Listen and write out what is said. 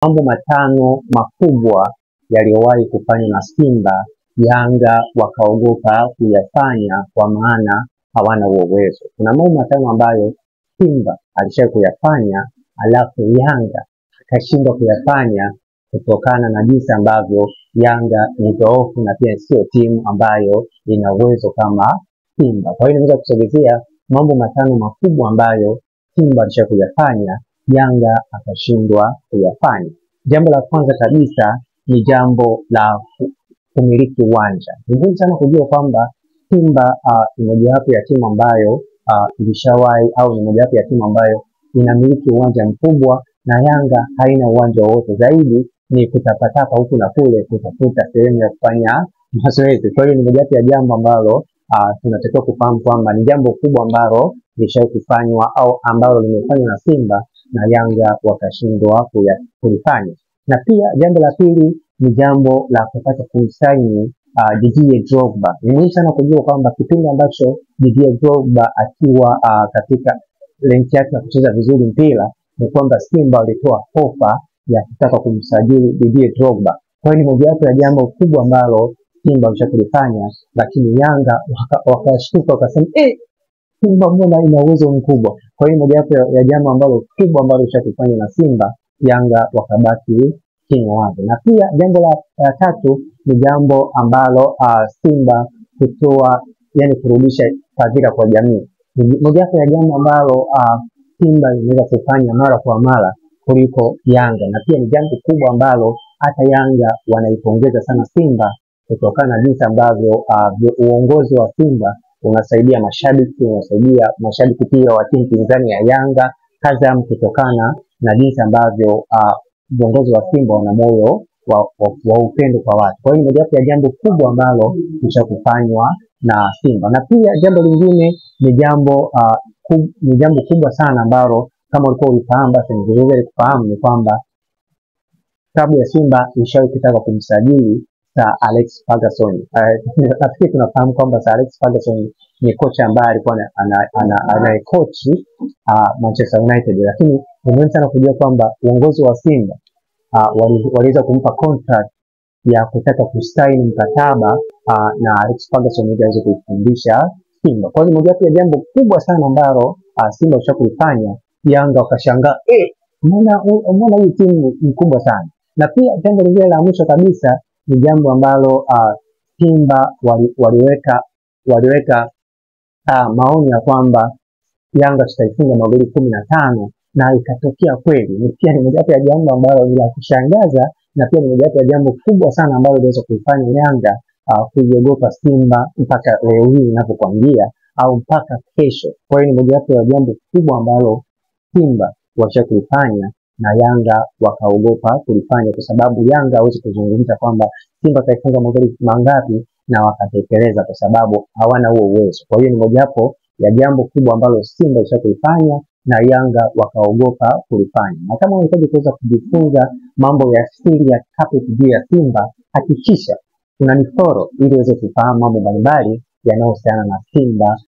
Mambo matano makubwa yaliyowahi kufanywa na Simba, Yanga wakaogopa kuyafanya kwa maana hawana uwezo. Kuna mambo matano ambayo Simba alishawahi kuyafanya alafu Yanga akashindwa kuyafanya kutokana na jinsi ambavyo Yanga ni dhaifu na pia sio timu ambayo ina uwezo kama Simba. Kwa hiyo nimeweza kusogezea mambo matano makubwa ambayo Simba alishawahi kuyafanya, Yanga akashindwa kuyafanya. Jambo la kwanza kabisa ni jambo la kumiliki uwanja. Ni muhimu sana kujua kwamba Simba ni mojawapo ya timu ambayo ilishawahi au ni mojawapo ya timu ambayo inamiliki uwanja mkubwa, na Yanga haina uwanja wowote, zaidi ni kutapatapa huku na kule kutafuta sehemu ya kufanya mazoezi. Kwa hiyo ni mojawapo ya jambo ambalo tunatakiwa kufahamu kwamba ni jambo kubwa ambalo lishawahi kufanywa au ambalo limefanywa na Simba na Yanga wakashindwa kulifanya. Na pia jambo la pili ni jambo la kupata kumsaini Didier Drogba. Ni muhimu sana kujua kwamba kipindi ambacho Didier Drogba akiwa katika lenki yake ya kucheza vizuri mpira, ni kwamba Simba walitoa ofa ya kutaka kumsajili Didier Drogba. Kwa hiyo ni mojawapo ya jambo kubwa ambalo Simba walishakulifanya, lakini Yanga wakashtuka wakasema Simba mbona ina uwezo mkubwa. Kwa hiyo mojawapo ya jambo ambalo kubwa ambalo lishakufanya na Simba, Yanga wakabaki chini wake. Na pia jambo la tatu ni jambo ambalo Simba kutoa, yani kurudisha fadhila kwa jamii. Mojawapo ya jambo ambalo Simba inaweza kufanya mara kwa mara kuliko Yanga, na pia ni jambo kubwa ambalo hata Yanga wanaipongeza sana Simba kutokana na jinsi ambavyo uongozi wa Simba unasaidia mashabiki pia wa timu pinzani ya Yanga Azam, kutokana na jinsi ambavyo viongozi wa Simba wana moyo wa upendo kwa watu. Kwa hiyo ni mojawapo ya jambo kubwa ambalo lishakufanywa na Simba. Na pia jambo lingine ni jambo kubwa sana ambalo kama ulikuwa ulifahamu, basi ni vizuri kufahamu, ni kwamba klabu ya Simba ilishawahi kutaka kumsajili Sir Alex Ferguson. Nafikiri tunafahamu kwamba Sir Alex Ferguson ni kocha ambaye alikuwa anayekochi Manchester United, lakini ni muhimu sana kujua kwamba uongozi wa Simba waliweza kumpa contract ya kutaka kusaini mkataba na Alex Ferguson ili aweze kuifundisha Simba. Kwa hiyo mojawapo ya jambo kubwa sana ambalo Simba walishakulifanya, Yanga wakashangaa, mbona hii timu ni kubwa sana. Na pia jambo lingine la mwisho kabisa ni jambo ambalo Simba waliweka maoni ya kwamba Yanga tutaifunga magoli 15 na ikatokea kweli. Pia ni mojawapo ya jambo ambalo ni la kushangaza, na pia ni mojawapo ya jambo kubwa sana ambalo liweza kuifanya Yanga kuiogopa Simba mpaka leo hii ninapokuambia, au mpaka kesho. Kwa hiyo ni mojawapo ya jambo kubwa ambalo Simba washakulifanya na Yanga wakaogopa kulifanya, kwa sababu Yanga hawezi kuzungumza kwamba Simba kaifunga magoli mangapi na wakatekeleza, kwa sababu hawana huo uwezo. Kwa hiyo ni mojawapo ya jambo kubwa ambalo Simba ishakulifanya na Yanga wakaogopa kulifanya. Na kama unahitaji kuweza kujifunza mambo ya siri ya carpet juu ya Simba, hakikisha unanifollow ili uweze kufahamu mambo mbalimbali yanayohusiana na Simba